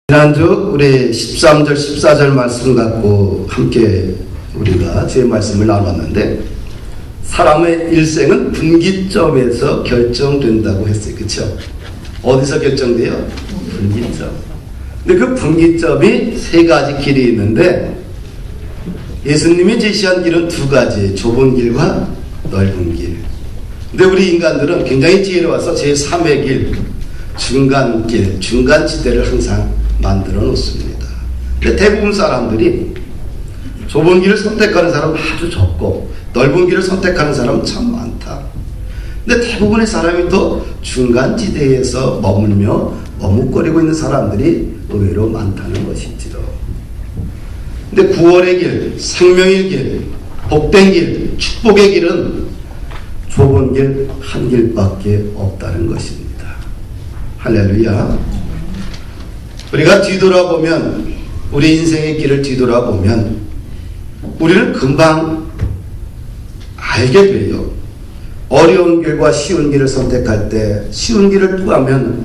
지난주 우리 13절 14절 말씀 갖고 함께 우리가 제 말씀을 나눴는데, 사람의 일생은 분기점에서 결정된다고 했어요. 그렇죠? 어디서 결정돼요? 분기점. 근데 그 분기점이 세 가지 길이 있는데, 예수님이 제시한 길은 두 가지, 좁은 길과 넓은 길. 근데 우리 인간들은 굉장히 지혜로워서 제3의 길, 중간 길, 중간 지대를 항상 만들어 놓습니다. 근데 대부분 사람들이 좁은 길을 선택하는 사람은 아주 적고, 넓은 길을 선택하는 사람은 참 많다. 근데 대부분의 사람이 또 중간지대에서 머뭇거리고 있는 사람들이 의외로 많다는 것이지요. 근데 구원의 길, 생명의 길, 복된 길, 축복의 길은 좁은 길 한 길밖에 없다는 것입니다. 할렐루야. 우리가 뒤돌아보면, 우리 인생의 길을 뒤돌아보면 우리는 금방 알게 돼요. 어려운 길과 쉬운 길을 선택할 때, 쉬운 길을 투하면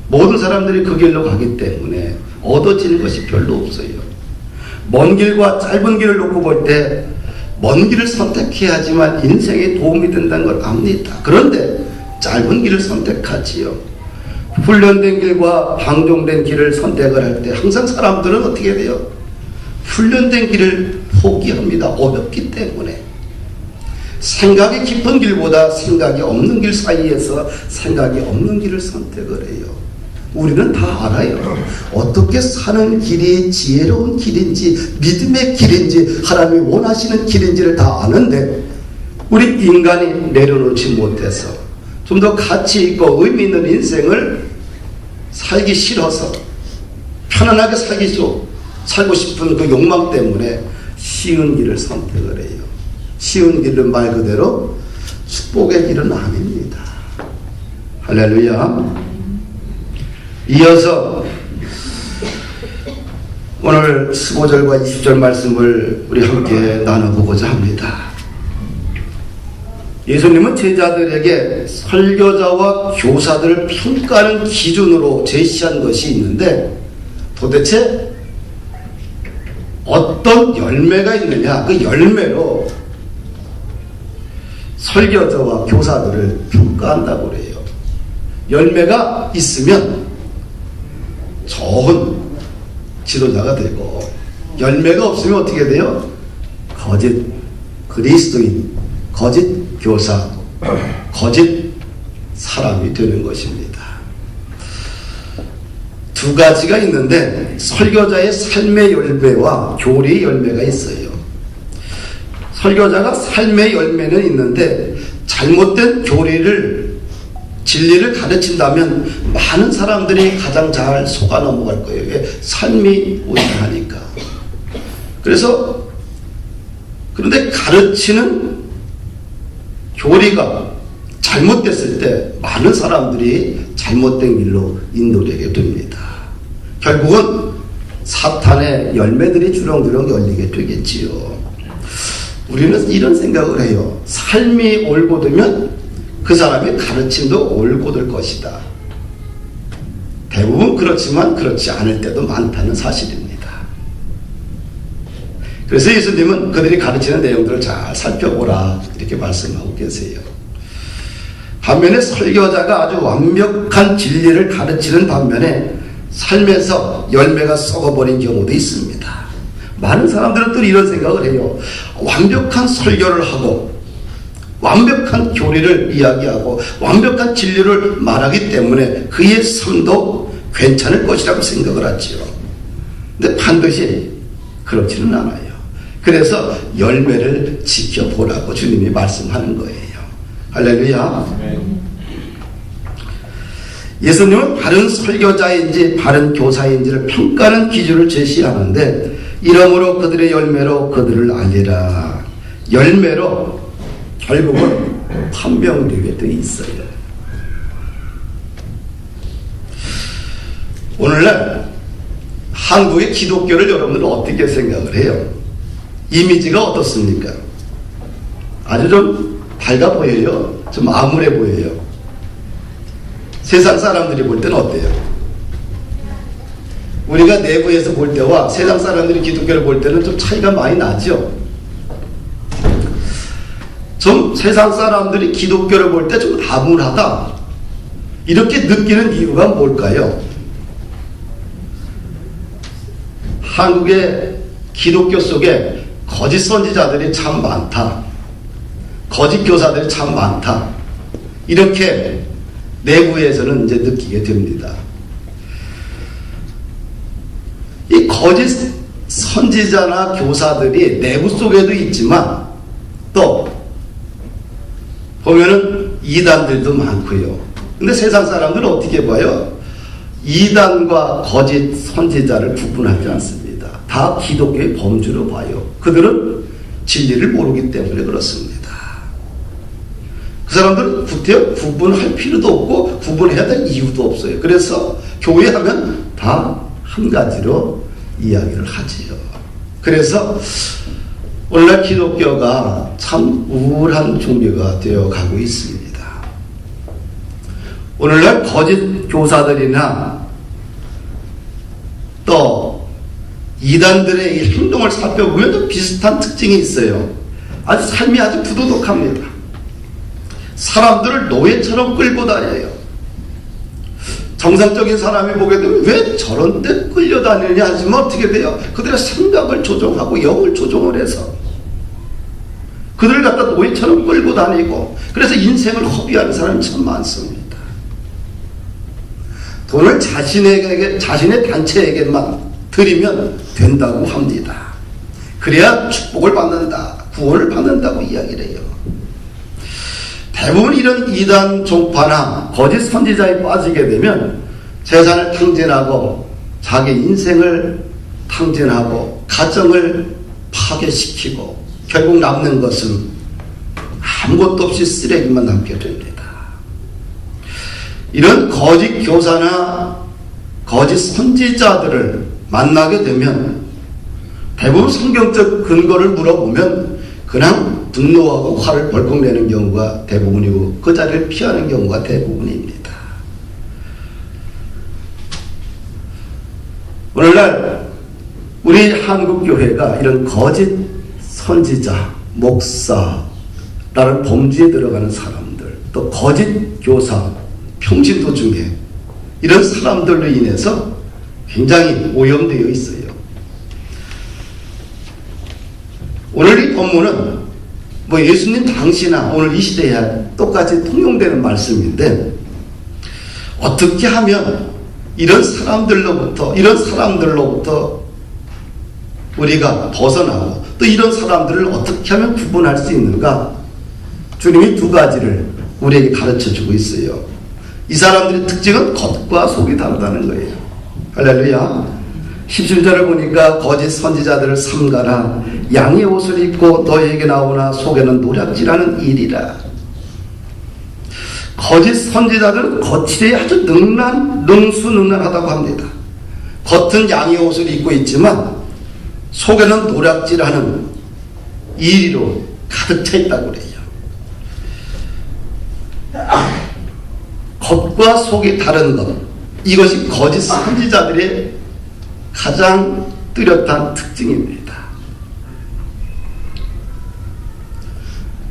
모든 사람들이 그 길로 가기 때문에 얻어지는 것이 별로 없어요. 먼 길과 짧은 길을 놓고 볼 때 먼 길을 선택해야지만 인생에 도움이 된다는 걸 압니다. 그런데 짧은 길을 선택하지요. 훈련된 길과 방종된 길을 선택을 할 때 항상 사람들은 어떻게 돼요? 훈련된 길을 포기합니다. 어렵기 때문에. 생각이 깊은 길보다 생각이 없는 길 사이에서 생각이 없는 길을 선택을 해요. 우리는 다 알아요. 어떻게 사는 길이 지혜로운 길인지, 믿음의 길인지, 하나님이 원하시는 길인지를 다 아는데, 우리 인간이 내려놓지 못해서 좀 더 가치 있고 의미 있는 인생을 살기 싫어서, 편안하게 살고 싶은 그 욕망 때문에 쉬운 길을 선택을 해요. 쉬운 길은 말 그대로 축복의 길은 아닙니다. 할렐루야. 이어서 오늘 15절과 20절 말씀을 우리 함께 나눠보고자 합니다. 예수님은 제자들에게 설교자와 교사들을 평가하는 기준으로 제시한 것이 있는데, 도대체 어떤 열매가 있느냐, 그 열매로 설교자와 교사들을 평가한다고 그래요. 열매가 있으면 좋은 지도자가 되고, 열매가 없으면 어떻게 돼요? 거짓 그리스도인, 거짓 교사, 거짓 사람이 되는 것입니다. 두 가지가 있는데, 설교자의 삶의 열매와 교리의 열매가 있어요. 설교자가 삶의 열매는 있는데, 잘못된 교리를, 진리를 가르친다면 많은 사람들이 가장 잘 속아 넘어갈 거예요. 왜? 삶이 우연하니까. 그런데 가르치는 교리가 잘못됐을 때 많은 사람들이 잘못된 길로 인도되게 됩니다. 결국은 사탄의 열매들이 주렁주렁 열리게 되겠지요. 우리는 이런 생각을 해요. 삶이 옳고 되면 그 사람의 가르침도 옳고 될 것이다. 대부분 그렇지만 그렇지 않을 때도 많다는 사실입니다. 그래서 예수님은 그들이 가르치는 내용들을 잘 살펴보라, 이렇게 말씀하고 계세요. 반면에 설교자가 아주 완벽한 진리를 가르치는 반면에 삶에서 열매가 썩어버린 경우도 있습니다. 많은 사람들은 또 이런 생각을 해요. 완벽한 설교를 하고 완벽한 교리를 이야기하고 완벽한 진리를 말하기 때문에 그의 삶도 괜찮을 것이라고 생각을 하지요. 근데 반드시 그렇지는 않아요. 그래서 열매를 지켜보라고 주님이 말씀하는 거예요. 할렐루야. 예수님은 바른 설교자인지 바른 교사인지를 평가하는 기준을 제시하는데, 이러므로 그들의 열매로 그들을 알리라. 열매로 결국은 판명되게 돼 있어요. 오늘날 한국의 기독교를 여러분들은 어떻게 생각을 해요? 이미지가 어떻습니까? 아주 좀 밝아 보여요? 좀 암울해 보여요? 세상 사람들이 볼 때는 어때요? 우리가 내부에서 볼 때와 세상 사람들이 기독교를 볼 때는 좀 차이가 많이 나죠. 좀 세상 사람들이 기독교를 볼 때 좀 암울하다 이렇게 느끼는 이유가 뭘까요? 한국의 기독교 속에 거짓 선지자들이 참 많다, 거짓 교사들이 참 많다, 이렇게 내부에서는 이제 느끼게 됩니다. 이 거짓 선지자나 교사들이 내부 속에도 있지만 또 보면은 이단들도 많고요. 근데 세상 사람들은 어떻게 봐요? 이단과 거짓 선지자를 구분하지 않습니다. 다 기독교의 범주로 봐요. 그들은 진리를 모르기 때문에 그렇습니다. 그 사람들은 구분할 필요도 없고 구분해야 될 이유도 없어요. 그래서 교회 하면 다 한 가지로 이야기를 하지요. 그래서 오늘날 기독교가 참 우울한 종교가 되어 가고 있습니다. 오늘날 거짓 교사들이나 또 이단들의 이 행동을 살펴보면 비슷한 특징이 있어요. 아주 삶이 아주 부도덕합니다. 사람들을 노예처럼 끌고 다녀요. 정상적인 사람이 보게 되면 왜 저런 데 끌려다니느냐 하지만 어떻게 돼요? 그들의 생각을 조종하고 영을 조종을 해서 그들을 갖다 노예처럼 끌고 다니고, 그래서 인생을 허비하는 사람이 참 많습니다. 돈을 자신의 단체에게만 드리면 된다고 합니다. 그래야 축복을 받는다, 구원을 받는다고 이야기를 해요. 대부분 이런 이단 종파나 거짓 선지자에 빠지게 되면 재산을 탕진하고 자기 인생을 탕진하고 가정을 파괴시키고 결국 남는 것은 아무것도 없이 쓰레기만 남게 됩니다. 이런 거짓 교사나 거짓 선지자들을 만나게 되면 대부분 성경적 근거를 물어보면 그냥 분노하고 화를 벌컥 내는 경우가 대부분이고 그 자리를 피하는 경우가 대부분입니다. 오늘날 우리 한국교회가 이런 거짓 선지자, 목사라는 범주에 들어가는 사람들, 또 거짓 교사, 평신도 중에 이런 사람들로 인해서 굉장히 오염되어 있어요. 오늘 이 본문은 예수님 당시나 오늘 이 시대에 똑같이 통용되는 말씀인데, 어떻게 하면 이런 사람들로부터 우리가 벗어나고 또 이런 사람들을 어떻게 하면 구분할 수 있는가? 주님이 두 가지를 우리에게 가르쳐주고 있어요. 이 사람들의 특징은 겉과 속이 다르다는 거예요. 할렐루야. 17절을 보니까 거짓 선지자들을 삼가라. 양의 옷을 입고 너에게 나오나 속에는 노략질하는 일이라. 거짓 선지자들은 겉이 아주 능수능란하다고 합니다. 겉은 양의 옷을 입고 있지만 속에는 노략질하는 이리로 가득 차 있다고 그래요. 겉과 속이 다른 것, 이것이 거짓 선지자들의 가장 뚜렷한 특징입니다.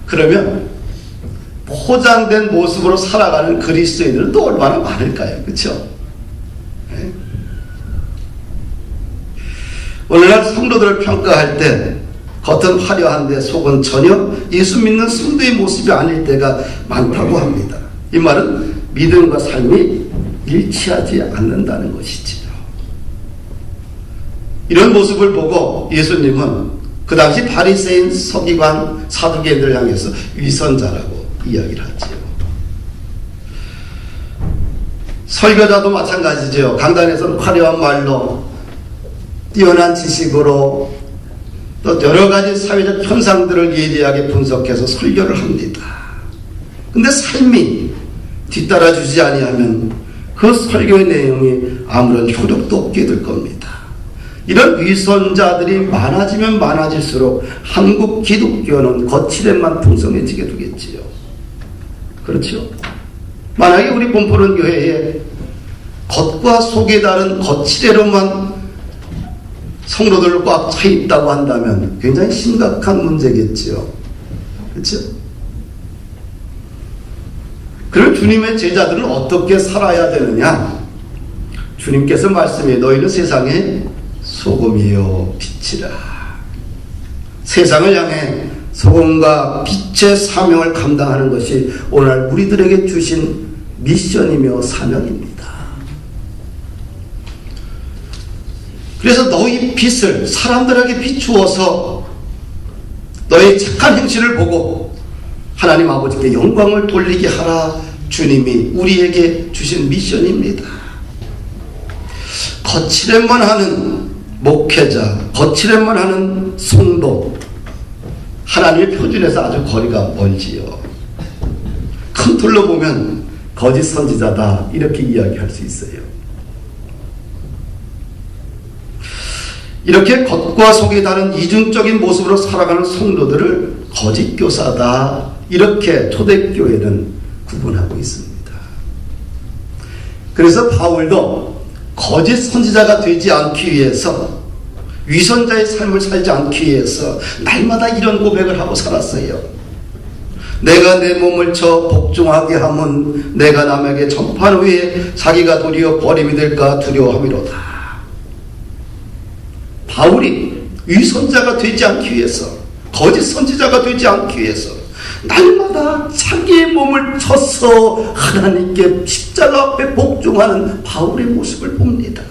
그러면 포장된 모습으로 살아가는 그리스도인들은 또 얼마나 많을까요? 그렇죠? 네? 오늘날 성도들을 평가할 때 겉은 화려한데 속은 전혀 예수 믿는 성도의 모습이 아닐 때가 많다고 합니다. 이 말은 믿음과 삶이 일치하지 않는다는 것이지요. 이런 모습을 보고 예수님은 그 당시 바리새인, 서기관, 사두개인들을 향해서 위선자라고 이야기를 하지요. 설교자도 마찬가지죠. 강단에서는 화려한 말로, 뛰어난 지식으로, 또 여러 가지 사회적 현상들을 예리하게 분석해서 설교를 합니다. 근데 삶이 뒤따라주지 아니하면 그 설교의 내용이 아무런 효력도 없게 될 겁니다. 이런 위선자들이 많아지면 많아질수록 한국 기독교는 거칠에만 풍성해지게 되겠지요. 그렇죠? 만약에 우리 본포른 교회에 겉과 속이 다른 거칠애로만 성도들로 꽉 차 있다고 한다면 굉장히 심각한 문제겠지요. 그렇죠? 그럼 주님의 제자들은 어떻게 살아야 되느냐? 주님께서 말씀해 너희는 세상의 소금이요 빛이라. 세상을 향해 소금과 빛의 사명을 감당하는 것이 오늘 우리들에게 주신 미션이며 사명입니다. 그래서 너희 빛을 사람들에게 비추어서 너희 착한 행실을 보고 하나님 아버지께 영광을 돌리게 하라. 주님이 우리에게 주신 미션입니다. 거칠애만 하는 목회자, 거칠애만 하는 성도, 하나님의 표준에서 아주 거리가 멀지요. 큰 틀로 보면 거짓 선지자다 이렇게 이야기할 수 있어요. 이렇게 겉과 속이 다른 이중적인 모습으로 살아가는 성도들을 거짓 교사다 이렇게 초대교회는 구분하고 있습니다. 그래서 바울도 거짓 선지자가 되지 않기 위해서, 위선자의 삶을 살지 않기 위해서 날마다 이런 고백을 하고 살았어요. 내가 내 몸을 쳐 복종하게 하면 내가 남에게 전파한 후에 자기가 도리어 버림이 될까 두려워함이로다. 바울이 위선자가 되지 않기 위해서, 거짓 선지자가 되지 않기 위해서 날마다 자기의 몸을 쳐서 하나님께 십자가 앞에 복종하는 바울의 모습을 봅니다.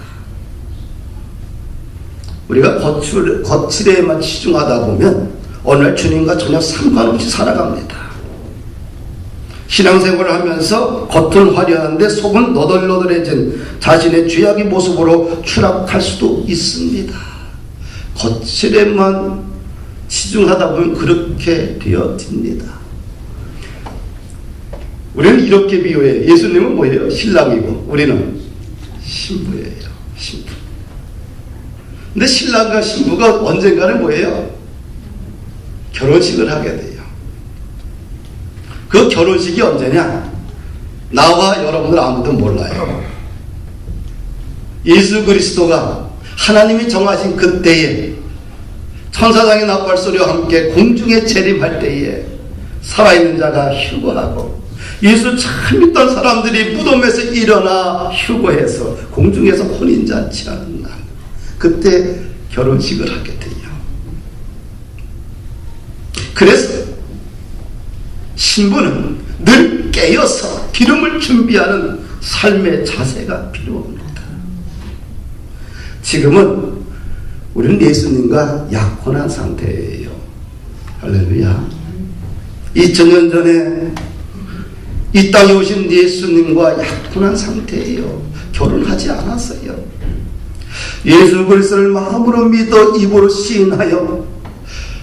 우리가 거칠에만 치중하다 보면 어느 날 주님과 전혀 상관없이 살아갑니다. 신앙생활을 하면서 겉은 화려한데 속은 너덜너덜해진 자신의 죄악의 모습으로 추락할 수도 있습니다. 거칠에만 치중하다 보면 그렇게 되어집니다. 우리는 이렇게 비유해요. 예수님은 뭐예요? 신랑이고 우리는 신부예요. 신부. 근데 신랑과 신부가 언젠가는 뭐예요? 결혼식을 하게 돼요. 그 결혼식이 언제냐? 나와 여러분들 아무도 몰라요. 예수 그리스도가 하나님이 정하신 그때에 천사장의 나팔소리와 함께 공중에 재림할 때에 살아있는 자가 휴거하고 예수 참 믿던 사람들이 무덤에서 일어나 휴거해서 공중에서 혼인잔치하는 날, 그때 결혼식을 하게 돼요. 그래서 신부는 늘 깨어서 기름을 준비하는 삶의 자세가 필요합니다. 지금은 우리는 예수님과 약혼한 상태예요. 할렐루야. 2000년 전에 이 땅에 오신 예수님과 약혼한 상태예요. 결혼하지 않았어요. 예수 그리스도를 마음으로 믿어 입으로 시인하여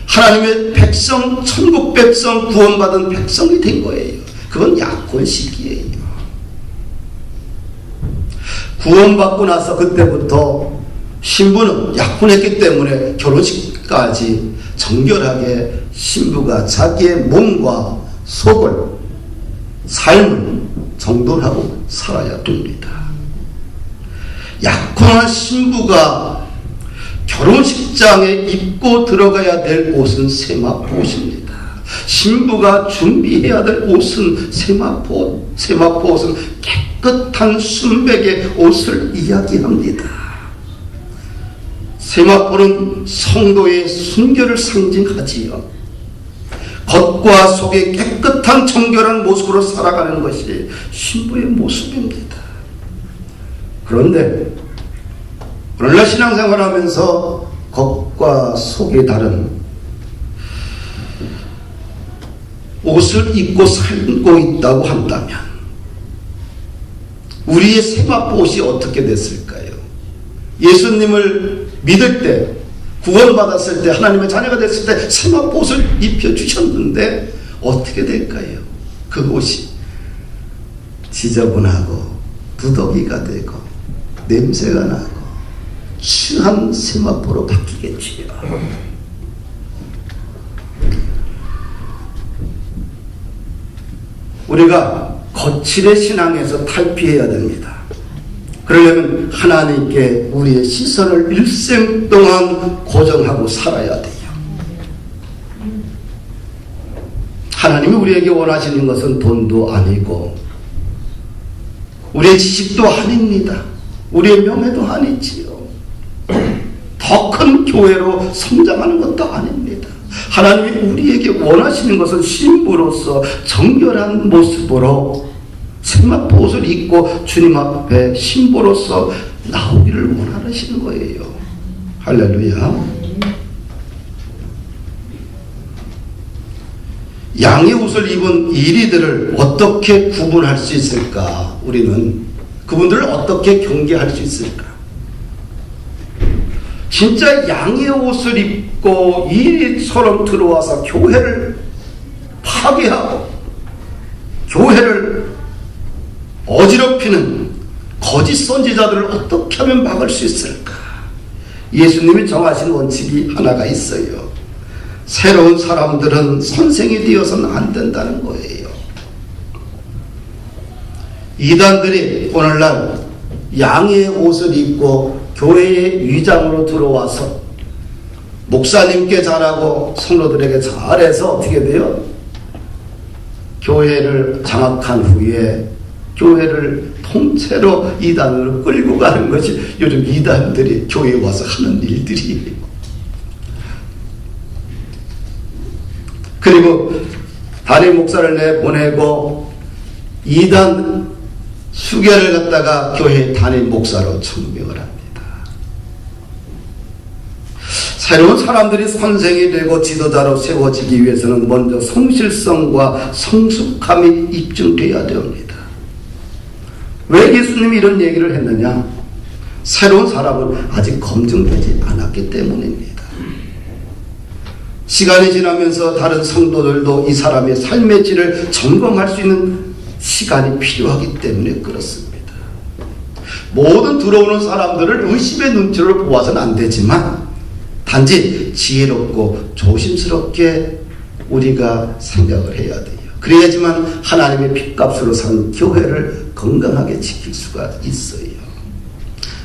하나님의 백성, 천국 백성, 구원받은 백성이 된 거예요. 그건 약혼식이에요. 구원받고 나서 그때부터 신부는 약혼했기 때문에 결혼식까지 정결하게 신부가 자기의 몸과 속을, 삶을 정돈하고 살아야 됩니다. 약혼한 신부가 결혼식장에 입고 들어가야 될 옷은 세마포옷입니다. 신부가 준비해야 될 옷은 세마포 옷은 깨끗한 순백의 옷을 이야기합니다. 세마포는 성도의 순결을 상징하지요. 겉과 속의 깨끗한 정결한 모습으로 살아가는 것이 신부의 모습입니다. 그런데 오늘날 신앙생활을 하면서 겉과 속이 다른 옷을 입고 살고 있다고 한다면 우리의 세마포옷이 어떻게 됐을까요? 예수님을 믿을 때, 구원받았을 때, 하나님의 자녀가 됐을 때 세마포옷을 입혀주셨는데 어떻게 될까요? 그 옷이 지저분하고 부더기가 되고 냄새가 나고 추한 세마포로 바뀌겠지요. 우리가 거칠의 신앙에서 탈피해야 됩니다. 그러려면 하나님께 우리의 시선을 일생 동안 고정하고 살아야 돼요. 하나님이 우리에게 원하시는 것은 돈도 아니고 우리의 지식도 아닙니다. 우리의 명예도 아니지요. 더 큰 교회로 성장하는 것도 아닙니다. 하나님이 우리에게 원하시는 것은 신부로서 정결한 모습으로 세마포 옷을 입고 주님 앞에 신부로서 나오기를 원하시는 거예요. 할렐루야. 양의 옷을 입은 이리들을 어떻게 구분할 수 있을까? 우리는 그분들을 어떻게 경계할 수 있을까? 진짜 양의 옷을 입고 이리처럼 들어와서 교회를 파괴하고 교회를 어지럽히는 거짓 선지자들을 어떻게 하면 막을 수 있을까? 예수님이 정하신 원칙이 하나가 있어요. 새로운 사람들은 선생이 되어서는 안 된다는 거예요. 이단들이 오늘날 양의 옷을 입고 교회의 위장으로 들어와서 목사님께 잘하고 성도들에게 잘해서 어떻게 돼요? 교회를 장악한 후에 교회를 통째로 이단으로 끌고 가는 것이 요즘 이단들이 교회에 와서 하는 일들이에요. 그리고 담임 목사를 내보내고 이단 수계를 갖다가 교회 담임 목사로 청명을 합니다. 새로운 사람들이 선생이 되고 지도자로 세워지기 위해서는 먼저 성실성과 성숙함이 입증되어야 됩니다. 왜 예수님이 이런 얘기를 했느냐? 새로운 사람은 아직 검증되지 않았기 때문입니다. 시간이 지나면서 다른 성도들도 이 사람의 삶의 질을 점검할 수 있는 시간이 필요하기 때문에 그렇습니다. 모든 들어오는 사람들을 의심의 눈치로 보아서는 안 되지만 단지 지혜롭고 조심스럽게 우리가 생각을 해야 돼요. 그래야지만 하나님의 핏값으로 산 교회를 건강하게 지킬 수가 있어요.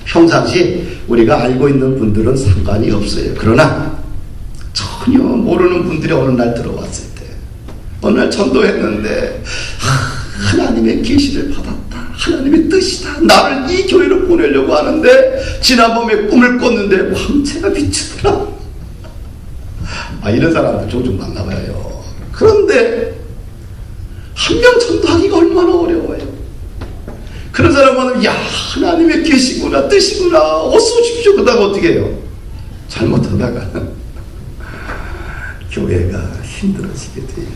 평상시 우리가 알고 있는 분들은 상관이 없어요. 그러나 전혀 모르는 분들이 어느 날 들어왔을 때 어느 날 전도했는데 하나님의 계시를 받았다. 하나님의 뜻이다. 나를 이 교회로 보내려고 하는데 지난번에 꿈을 꿨는데 광채가 비추더라. 이런 사람들 종종 만나봐요. 그런데 한 명 전도하기가 얼마나 어려워요. 그런 사람은 야 하나님의 계시구나 뜻이구나 어서 오십시오. 그러다가 어떻게 해요? 잘못하다가 교회가 힘들어지게 돼요.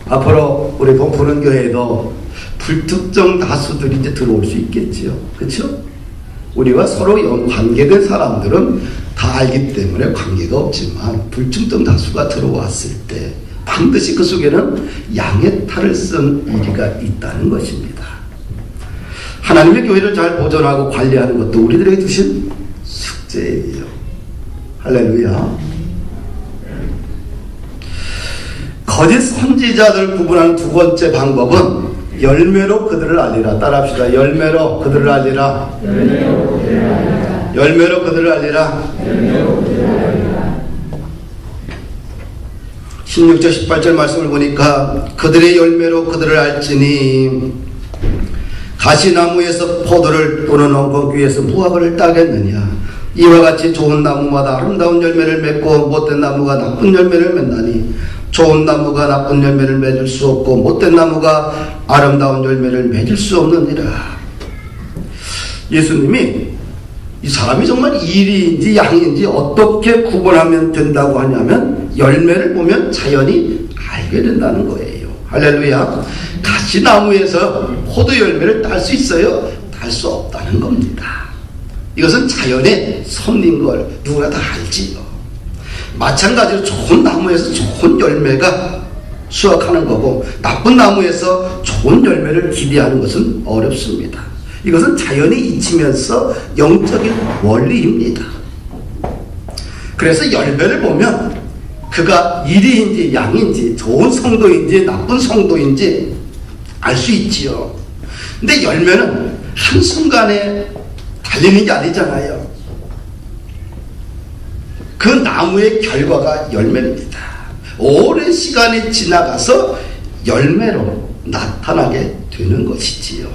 앞으로 우리 본푸는 교회에도 불특정 다수들이 이제 들어올 수 있겠지요. 그렇죠? 우리와 서로 관계된 사람들은 다 알기 때문에 관계가 없지만 불특정 다수가 들어왔을 때 반드시 그 속에는 양의 탈을 쓴 이리가 있다는 것입니다. 하나님의 교회를 잘 보존하고 관리하는 것도 우리들에게 주신 숙제예요. 할렐루야. 거짓 선지자들 구분하는 두 번째 방법은 열매로 그들을 알리라. 따라합시다. 열매로 그들을 알리라. 열매로 그들을 알리라. 16절 18절 말씀을 보니까 그들의 열매로 그들을 알지니 가시나무에서 포도를 또는 원고기에서 무화과를 따겠느냐. 이와 같이 좋은 나무마다 아름다운 열매를 맺고 못된 나무가 나쁜 열매를 맺나니 좋은 나무가 나쁜 열매를 맺을 수 없고 못된 나무가 아름다운 열매를 맺을 수 없느니라. 예수님이 이 사람이 정말 이리인지 양인지 어떻게 구분하면 된다고 하냐면 열매를 보면 자연히 알게 된다는 거예요. 할렐루야. 가시나무에서 포도 열매를 딸 수 있어요? 딸 수 없다는 겁니다. 이것은 자연의 섭리인 걸 누구나 다 알지요. 마찬가지로 좋은 나무에서 좋은 열매가 수확하는 거고 나쁜 나무에서 좋은 열매를 기대하는 것은 어렵습니다. 이것은 자연이 이치면서 영적인 원리입니다. 그래서 열매를 보면 그가 이리인지 양인지 좋은 성도인지 나쁜 성도인지 알 수 있지요. 근데 열매는 한순간에 달리는 게 아니잖아요. 그 나무의 결과가 열매입니다. 오랜 시간이 지나가서 열매로 나타나게 되는 것이지요.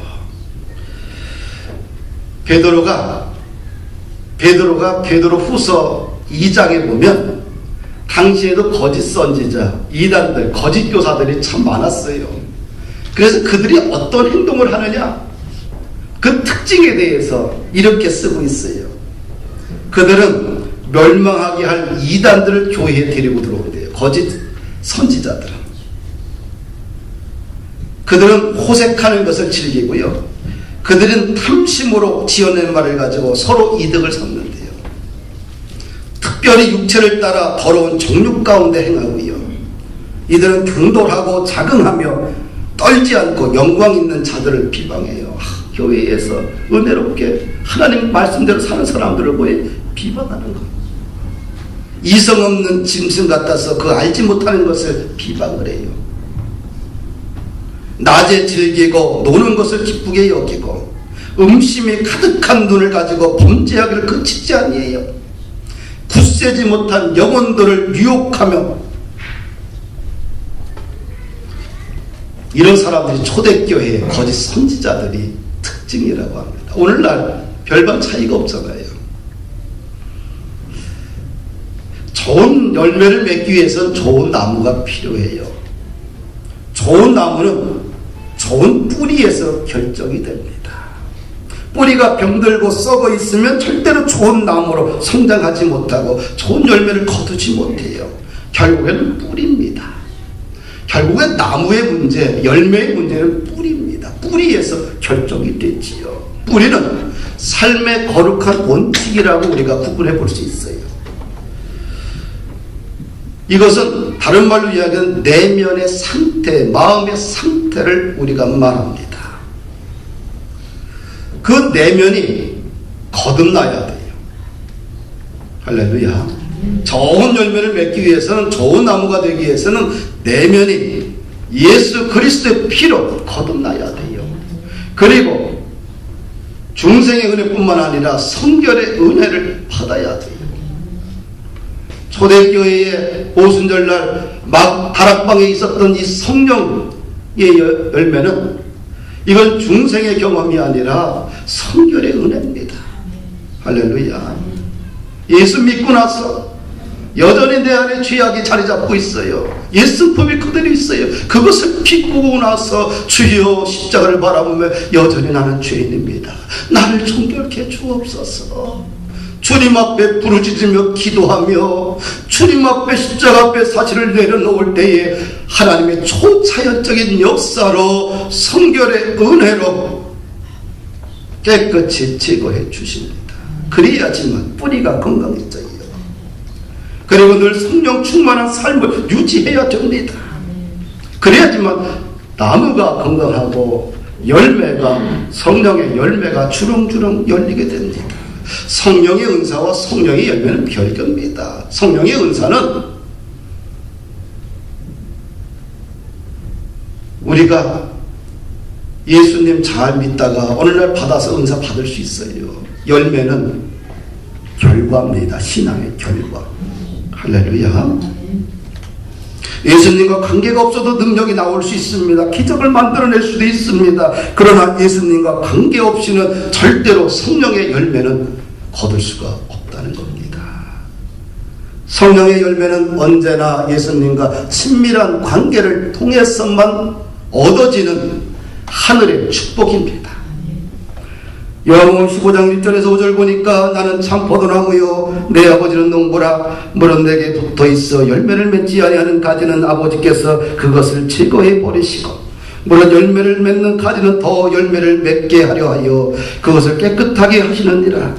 베드로가 베드로후서 2장에 보면 당시에도 거짓 선지자, 이단들, 거짓 교사들이 참 많았어요. 그래서 그들이 어떤 행동을 하느냐, 그 특징에 대해서 이렇게 쓰고 있어요. 그들은 멸망하게 할 이단들을 교회에 데리고 들어온대요. 거짓 선지자들은. 그들은 호색하는 것을 즐기고요. 그들은 탐심으로 지어낸 말을 가지고 서로 이득을 삼는데요. 특별히 육체를 따라 더러운 정욕 가운데 행하고요. 이들은 경솔하고 자긍하며 떨지 않고 영광 있는 자들을 비방해요. 교회에서 은혜롭게 하나님 말씀대로 사는 사람들을 보여 비방하는 것. 이성 없는 짐승 같아서 그 알지 못하는 것을 비방을 해요. 낮에 즐기고 노는 것을 기쁘게 여기고 음심이 가득한 눈을 가지고 범죄하기를 그치지 아니에요. 굳세지 못한 영혼들을 유혹하며, 이런 사람들이 초대교회의 거짓 선지자들이 특징이라고 합니다. 오늘날 별반 차이가 없잖아요. 좋은 열매를 맺기 위해서는 좋은 나무가 필요해요. 좋은 나무는 좋은 뿌리에서 결정이 됩니다. 뿌리가 병들고 썩어 있으면 절대로 좋은 나무로 성장하지 못하고 좋은 열매를 거두지 못해요. 결국에는 뿌리입니다. 결국엔 나무의 문제, 열매의 문제는 뿌리입니다. 뿌리에서 결정이 되지요. 뿌리는 삶의 거룩한 원칙이라고 우리가 구분해 볼 수 있어요. 이것은 다른 말로 이야기하는 내면의 상태, 마음의 상태를 우리가 말합니다. 그 내면이 거듭나야 돼요. 할렐루야. 좋은 열매를 맺기 위해서는, 좋은 나무가 되기 위해서는 내면이 예수 그리스도의 피로 거듭나야 돼요. 그리고 중생의 은혜뿐만 아니라 성결의 은혜를 받아야 돼요. 초대교회의 오순절날 다락방에 있었던 이 성령의 열매는, 이건 중생의 경험이 아니라 성결의 은혜입니다. 할렐루야. 예수 믿고 나서 여전히 내 안에 죄악이 자리 잡고 있어요. 옛승품이 그대로 있어요. 그것을 비꾸고 나서 주여 십자가를 바라보며 여전히 나는 죄인입니다. 나를 정결케 주옵소서. 주님 앞에 부르짖으며 기도하며 주님 앞에 십자가 앞에 사실을 내려놓을 때에 하나님의 초자연적인 역사로 성결의 은혜로 깨끗이 제거해 주십니다. 그래야지만 뿌리가 건강해져요. 그리고 늘 성령 충만한 삶을 유지해야 됩니다. 그래야지만 나무가 건강하고 열매가, 성령의 열매가 주렁주렁 열리게 됩니다. 성령의 은사와 성령의 열매는 별개입니다. 성령의 은사는 우리가 예수님 잘 믿다가 어느 날 받아서 은사 받을 수 있어요. 열매는 결과입니다. 신앙의 결과. 할렐루야. 예수님과 관계가 없어도 능력이 나올 수 있습니다. 기적을 만들어낼 수도 있습니다. 그러나 예수님과 관계없이는 절대로 성령의 열매는 거둘 수가 없다는 겁니다. 성령의 열매는 언제나 예수님과 친밀한 관계를 통해서만 얻어지는 하늘의 축복입니다. 요한복음 15장 1절에서 5절 보니까 나는 참 포도나무요 내 아버지는 농부라. 물은 내게 붙어있어 열매를 맺지 아니하는 가지는 아버지께서 그것을 제거해 버리시고, 물은 열매를 맺는 가지는 더 열매를 맺게 하려 하여 그것을 깨끗하게 하시느니라.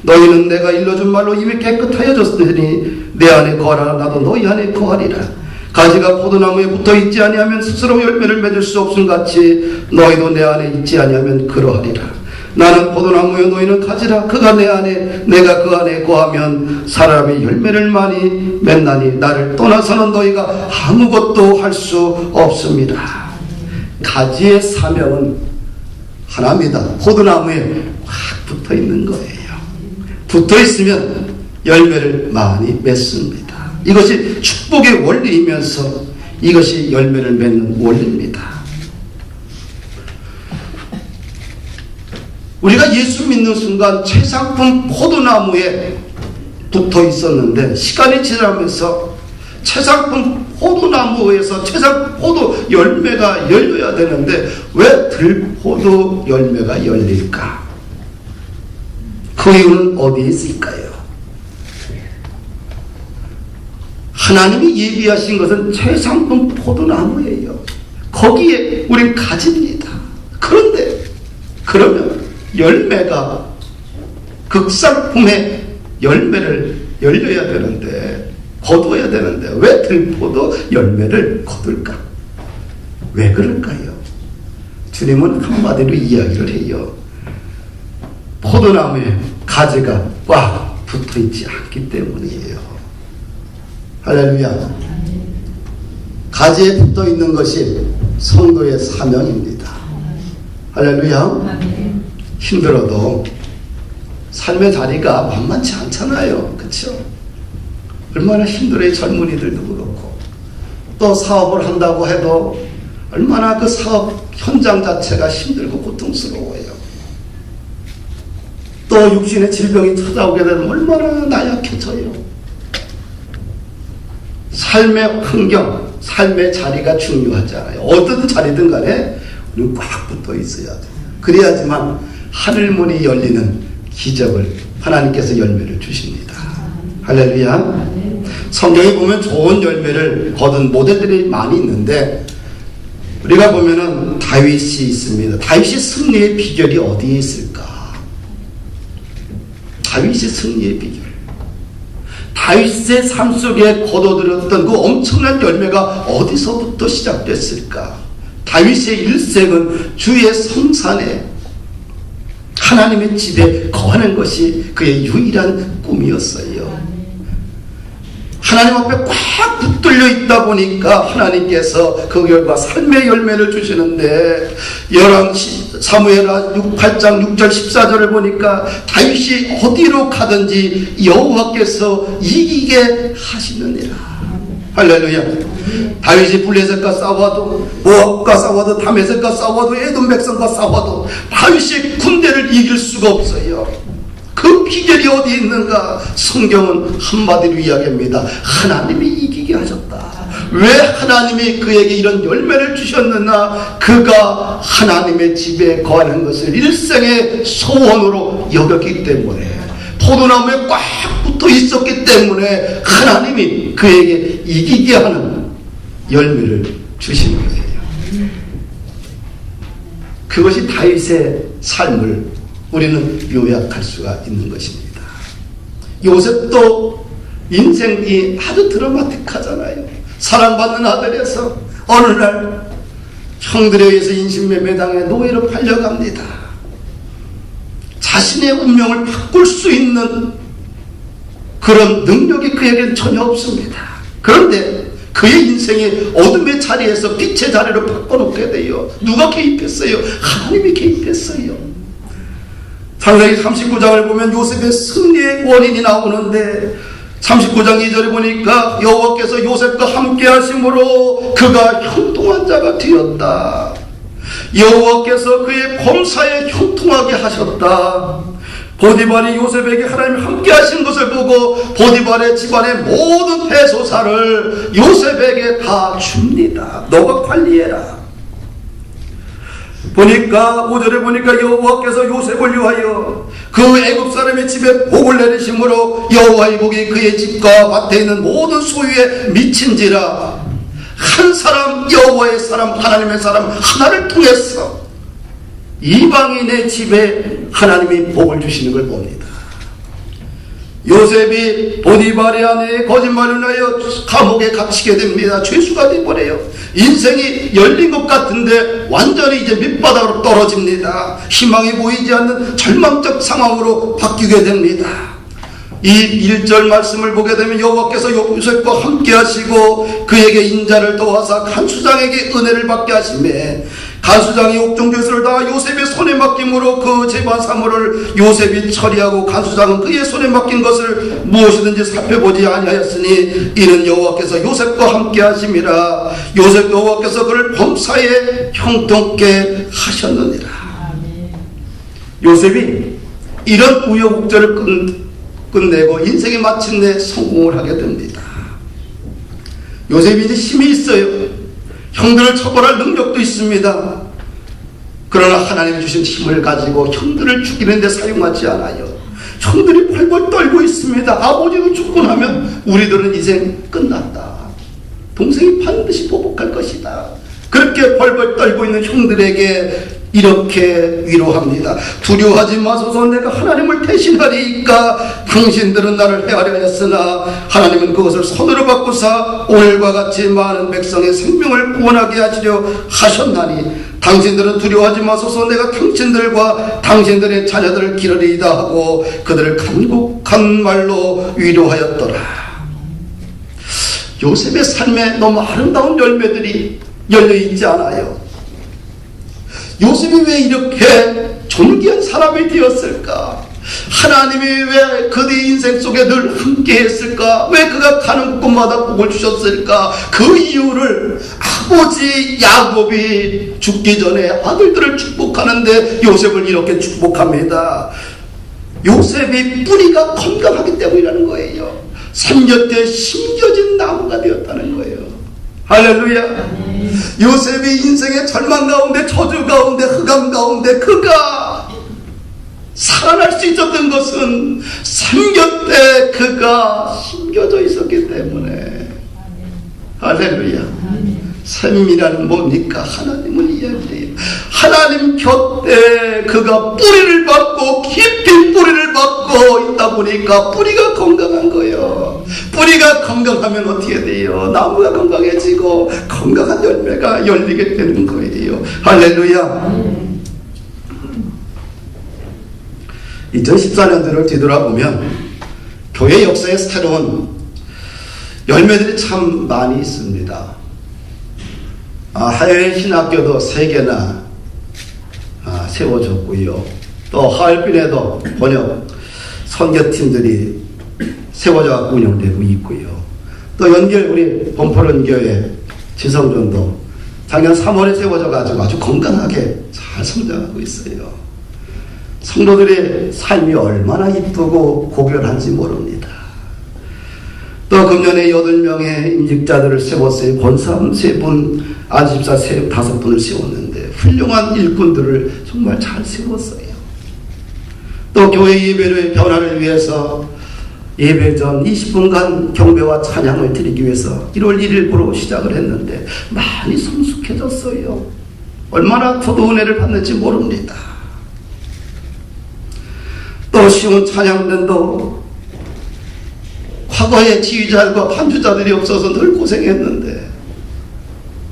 너희는 내가 일러준 말로 이미 깨끗하여졌으니 내 안에 거하라. 나도 너희 안에 거하리라. 가지가 포도나무에 붙어있지 아니하면 스스로 열매를 맺을 수 없음 같이 너희도 내 안에 있지 아니하면 그러하리라. 나는 포도나무요 너희는 가지라. 그가 내 안에 내가 그 안에 거하면 사람이 열매를 많이 맺나니 나를 떠나서는 너희가 아무것도 할 수 없습니다. 가지의 사명은 하나입니다. 포도나무에 확 붙어 있는 거예요. 붙어 있으면 열매를 많이 맺습니다. 이것이 축복의 원리이면서 이것이 열매를 맺는 원리입니다. 우리가 예수 믿는 순간 최상품 포도나무에 붙어 있었는데 시간이 지나면서 최상품 포도나무에서 최상품 포도 열매가 열려야 되는데 왜 들포도 열매가 열릴까? 그 이유는 어디에 있을까요? 하나님이 예비하신 것은 최상품 포도나무예요. 거기에 우린 가집니다. 그런데 그러면 열매가 극상품의 열매를 열려야 되는데 거두어야 되는데 왜 들포도 열매를 거둘까? 왜 그럴까요? 주님은 한마디로 이야기를 해요. 포도나무에 가지가 꽉 붙어있지 않기 때문이에요. 할렐루야. 가지에 붙어있는 것이 성도의 사명입니다. 할렐루야. 힘들어도 삶의 자리가 만만치 않잖아요. 그렇죠? 얼마나 힘들어요. 젊은이들도 그렇고 또 사업을 한다고 해도 얼마나 그 사업 현장 자체가 힘들고 고통스러워요. 또 육신의 질병이 찾아오게 되면 얼마나 나약해져요. 삶의 환경, 삶의 자리가 중요하잖아요. 어떤 자리든 간에 우리는 꽉 붙어 있어야 돼요. 그래야지만 하늘문이 열리는 기적을 하나님께서 열매를 주십니다. 할렐루야. 성경에 보면 좋은 열매를 거둔 모델들이 많이 있는데 우리가 보면은 다윗이 있습니다. 다윗이 승리의 비결이 어디에 있을까? 다윗이 승리의 비결. 다윗의 삶 속에 거둬들였던 그 엄청난 열매가 어디서부터 시작됐을까? 다윗의 일생은 주의 성산에 하나님의 집에 거하는 것이 그의 유일한 꿈이었어요. 하나님 앞에 꽉 붙들려 있다 보니까 하나님께서 그 결과 삶의 열매를 주시는데 사무엘하 8장 6절 14절을 보니까 다윗이 어디로 가든지 여호와께서 이기게 하시느니라. 할렐루야. 다윗이 블레셋과 싸워도 모압과 싸워도 다메섹과 싸워도 에돔 백성과 싸워도 다윗이 군대를 이길 수가 없어요. 그 비결이 어디 있는가? 성경은 한마디로 이야기합니다. 하나님이 이기게 하셨다. 왜 하나님이 그에게 이런 열매를 주셨느냐? 그가 하나님의 집에 거하는 것을 일생의 소원으로 여겼기 때문에, 포도나무에 꽉 붙어 있었기 때문에 하나님이 그에게 이기게 하는 열매를 주신 거예요. 그것이 다윗의 삶을 우리는 요약할 수가 있는 것입니다. 요셉도 인생이 아주 드라마틱하잖아요. 사랑받는 아들에서 어느 날 형들에 의해서 인신매매당해 노예로 팔려갑니다. 자신의 운명을 바꿀 수 있는 그런 능력이 그에게는 전혀 없습니다. 그런데 그의 인생이 어둠의 자리에서 빛의 자리로 바꿔놓게 돼요. 누가 개입했어요? 하나님이 개입했어요. 창세기 39장을 보면 요셉의 승리의 원인이 나오는데 39장 2절에 보니까 여호와께서 요셉과 함께 하심으로 그가 형통한 자가 되었다. 여호와께서 그의 범사에 형통하게 하셨다. 보디발이 요셉에게 하나님이 함께 하신 것을 보고 보디발의 집안의 모든 대소사를 요셉에게 다 줍니다. 너가 관리해라. 보니까 5절에 보니까 여호와께서 요셉을 위하여 그 애굽 사람의 집에 복을 내리심으로 여호와의 복이 그의 집과 밭에 있는 모든 소유에 미친지라. 한 사람, 여호와의 사람, 하나님의 사람 하나를 통해서 이방인의 집에 하나님이 복을 주시는 걸 봅니다. 요셉이 보디발의 아내의 거짓말을 하여 감옥에 갇히게 됩니다. 죄수가 되어버려요. 인생이 열린 것 같은데 완전히 이제 밑바닥으로 떨어집니다. 희망이 보이지 않는 절망적 상황으로 바뀌게 됩니다. 이 1절 말씀을 보게 되면 여호와께서 요셉과 함께 하시고 그에게 인자를 더하사 간수장에게 은혜를 받게 하시매 간수장이 옥중지술을 다 요셉의 손에 맡김으로 그 재반 사물을 요셉이 처리하고 간수장은 그의 손에 맡긴 것을 무엇이든지 살펴보지 아니하였으니 이는 여호와께서 요셉과 함께 하심이라. 요셉 여호와께서 그를 범사에 형통케 하셨느니라. 요셉이 이런 우여곡절을 끝내고 인생이 마침내 성공을 하게 됩니다. 요셉이 이제 힘이 있어요. 형들을 처벌할 능력도 있습니다. 그러나 하나님이 주신 힘을 가지고 형들을 죽이는 데 사용하지 않아요. 형들이 벌벌 떨고 있습니다. 아버지도 죽고 나면 우리들은 인생 끝났다. 동생이 반드시 보복할 것이다. 그렇게 벌벌 떨고 있는 형들에게 이렇게 위로합니다. 두려워하지 마소서. 내가 하나님을 대신하리이까. 당신들은 나를 해하려 하였으나 하나님은 그것을 손으로 바꾸사 오늘과 같이 많은 백성의 생명을 구원하게 하시려 하셨나니 당신들은 두려워하지 마소서. 내가 당신들과 당신들의 자녀들을 기르리이다 하고 그들을 간곡한 말로 위로하였더라. 요셉의 삶에 너무 아름다운 열매들이 열려있지 않아요? 요셉이 왜 이렇게 존귀한 사람이 되었을까? 하나님이 왜 그의 인생 속에 늘 함께 했을까? 왜 그가 가는 곳마다 복을 주셨을까? 그 이유를 아버지 야곱이 죽기 전에 아들들을 축복하는데 요셉을 이렇게 축복합니다. 요셉이 뿌리가 건강하기 때문이라는 거예요. 삼겹대 심겨진 나무가 되었다는 거예요. 할렐루야. 요셉이 인생의 절망 가운데, 저주 가운데, 흑암 가운데 그가 살아날 수 있었던 것은 삼겹대 그가 심겨져 있었기 때문에. 할렐루야. 샘이라는 뭡니까? 하나님을 이야기해요. 하나님 곁에 그가 뿌리를 받고 깊이 뿌리를 받고 있다 보니까 뿌리가 건강한 거예요. 뿌리가 건강하면 어떻게 돼요? 나무가 건강해지고 건강한 열매가 열리게 되는 거예요. 할렐루야. 2014년도를 뒤돌아보면 교회 역사에 새로운 열매들이 참 많이 있습니다. 해외 신학교도 3개나 세워졌고요. 또 하얼빈에도 번역 선교팀들이 세워져 운영되고 있고요. 또 연결 우리 범포론교회 지성전도 작년 3월에 세워져 가지고 아주 건강하게 잘 성장하고 있어요. 성도들의 삶이 얼마나 이쁘고 고결한지 모릅니다. 또 금년에 8명의 임직자들을 세웠어요. 권사님 3분, 안집사 5분을 세웠는데 훌륭한 일꾼들을 정말 잘 세웠어요. 또 교회 예배의 변화를 위해서 예배 전 20분간 경배와 찬양을 드리기 위해서 1월 1일부로 시작을 했는데 많이 성숙해졌어요. 얼마나 저도 은혜를 받는지 모릅니다. 또 쉬운 찬양단도 과거에 지휘자과 반주자들이 없어서 늘 고생했는데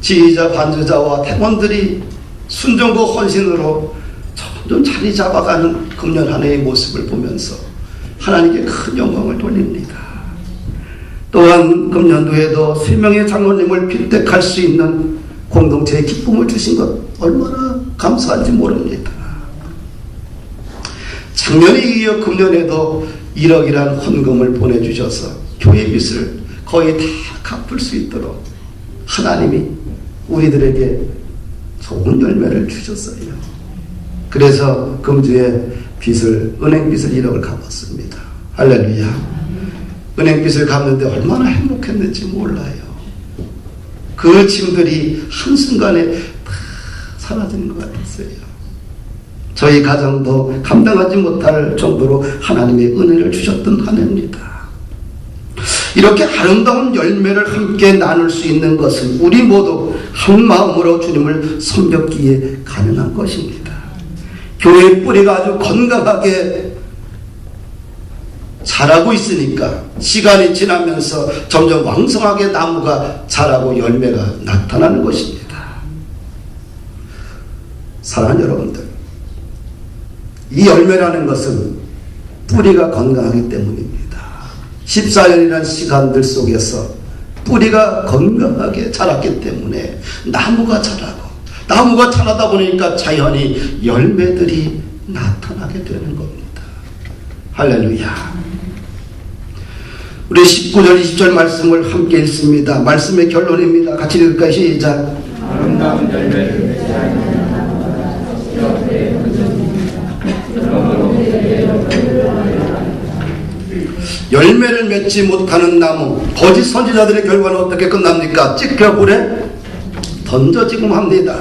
지휘자, 반주자와 대원들이 순종과 헌신으로 점점 자리 잡아가는 금년 한 해의 모습을 보면서 하나님께 큰 영광을 돌립니다. 또한 금년도에도 3명의 장로님을 빈택할 수 있는 공동체의 기쁨을 주신 것 얼마나 감사한지 모릅니다. 작년에 이어 금년에도 1억이라는 헌금을 보내주셔서 교회 빚을 거의 다 갚을 수 있도록 하나님이 우리들에게 좋은 열매를 주셨어요. 그래서 금주에 빚을, 은행 빚을 1억을 갚았습니다. 할렐루야. 은행 빚을 갚는데 얼마나 행복했는지 몰라요. 그 짐들이 한순간에 다 사라지는 것 같았어요. 저희 가정도 감당하지 못할 정도로 하나님의 은혜를 주셨던 한 해입니다. 이렇게 아름다운 열매를 함께 나눌 수 있는 것은 우리 모두 한 마음으로 주님을 섬겼기에 가능한 것입니다. 교회의 뿌리가 아주 건강하게 자라고 있으니까 시간이 지나면서 점점 왕성하게 나무가 자라고 열매가 나타나는 것입니다. 사랑하는 여러분들, 이 열매라는 것은 뿌리가 건강하기 때문입니다. 14년이라는 시간들 속에서 뿌리가 건강하게 자랐기 때문에 나무가 자라다 보니까 자연히 열매들이 나타나게 되는 겁니다. 할렐루야. 우리 19절 20절 말씀을 함께 읽습니다. 말씀의 결론입니다. 같이 읽을까요? 시작. 아름다운 열매를 맺지 않는 열매를 맺지 못하는 나무, 거짓 선지자들의 결과는 어떻게 끝납니까? 찢겨 불에 던져지고 합니다.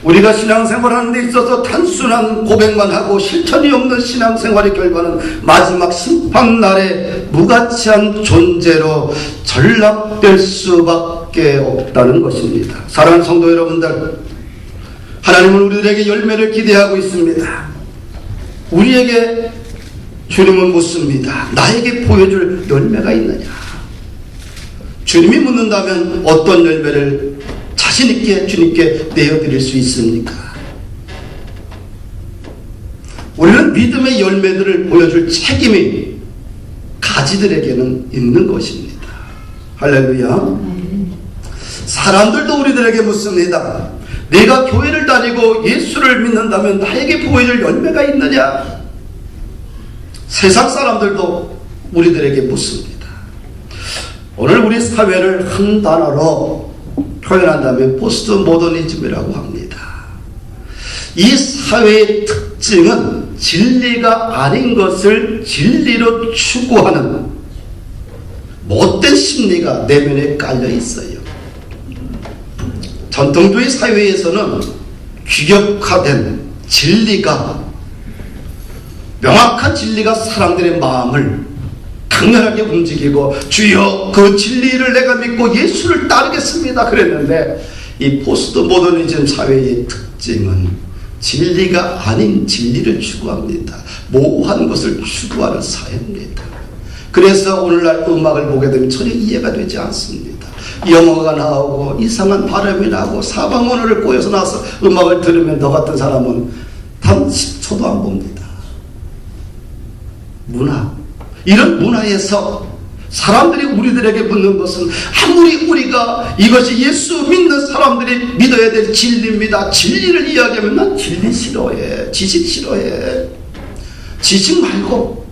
우리가 신앙생활하는 데 있어서 단순한 고백만 하고 실천이 없는 신앙생활의 결과는 마지막 심판날에 무가치한 존재로 전락될 수밖에 없다는 것입니다. 사랑하는 성도 여러분들, 하나님은 우리들에게 열매를 기대하고 있습니다. 우리에게 주님은 묻습니다. 나에게 보여줄 열매가 있느냐? 주님이 묻는다면 어떤 열매를 자신있게 주님께 내어드릴 수 있습니까? 우리는 믿음의 열매들을 보여줄 책임이 가지들에게는 있는 것입니다. 할렐루야. 사람들도 우리들에게 묻습니다. 내가 교회를 다니고 예수를 믿는다면 나에게 보여줄 열매가 있느냐? 세상 사람들도 우리들에게 묻습니다. 오늘 우리 사회를 한 단어로 표현한다면 포스트 모더니즘이라고 합니다. 이 사회의 특징은 진리가 아닌 것을 진리로 추구하는 못된 심리가 내면에 깔려 있어요. 전통주의 사회에서는 규격화된 진리가, 명확한 진리가 사람들의 마음을 강렬하게 움직이고 주여 그 진리를 내가 믿고 예수를 따르겠습니다 그랬는데, 이 포스트 모더니즘 사회의 특징은 진리가 아닌 진리를 추구합니다. 모호한 것을 추구하는 사회입니다. 그래서 오늘날 음악을 보게 되면 전혀 이해가 되지 않습니다. 영어가 나오고 이상한 발음이 나고 사방 언어를 꼬여서 나와서 음악을 들으면 너 같은 사람은 단 10초도 안 봅니다. 문화, 이런 문화에서 사람들이 우리들에게 묻는 것은 아무리 우리가 이것이 예수 믿는 사람들이 믿어야 될 진리입니다. 진리를 이야기하면 난 진리 싫어해, 지식 싫어해. 지식 말고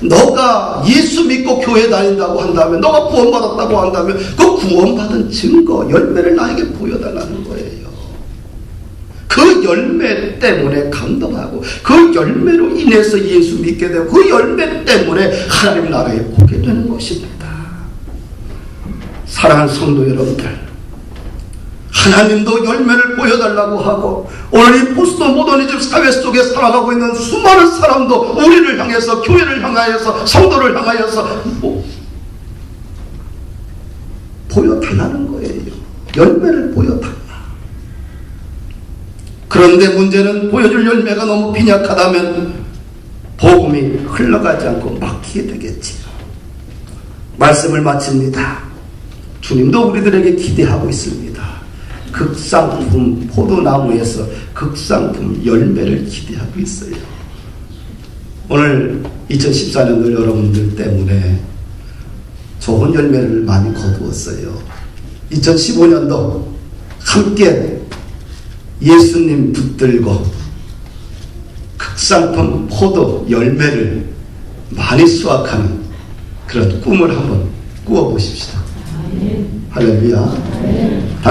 너가 예수 믿고 교회 다닌다고 한다면, 너가 구원받았다고 한다면 그 구원받은 증거, 열매를 나에게 보여달라는 거예요. 그 열매 때문에 감동하고 그 열매로 인해서 예수 믿게 되고 그 열매 때문에 하나님 나라에 오게 되는 것입니다. 사랑하는 성도 여러분들, 하나님도 열매를 보여달라고 하고 오늘 이 포스트 모더니즘 사회 속에 살아가고 있는 수많은 사람도 우리를 향해서, 교회를 향하여서, 성도를 향하여서 보여달라는 거예요. 열매를 보여달라. 그런데 문제는 보여줄 열매가 너무 빈약하다면 복음이 흘러가지 않고 막히게 되겠지요. 말씀을 마칩니다. 주님도 우리들에게 기대하고 있습니다. 극상품 포도나무에서 극상품 열매를 기대하고 있어요. 오늘 2014년도 여러분들 때문에 좋은 열매를 많이 거두었어요. 2015년도 함께 예수님 붙들고 극상품 포도 열매를 많이 수확하는 그런 꿈을 한번 꾸어보십시다. 할렐루야.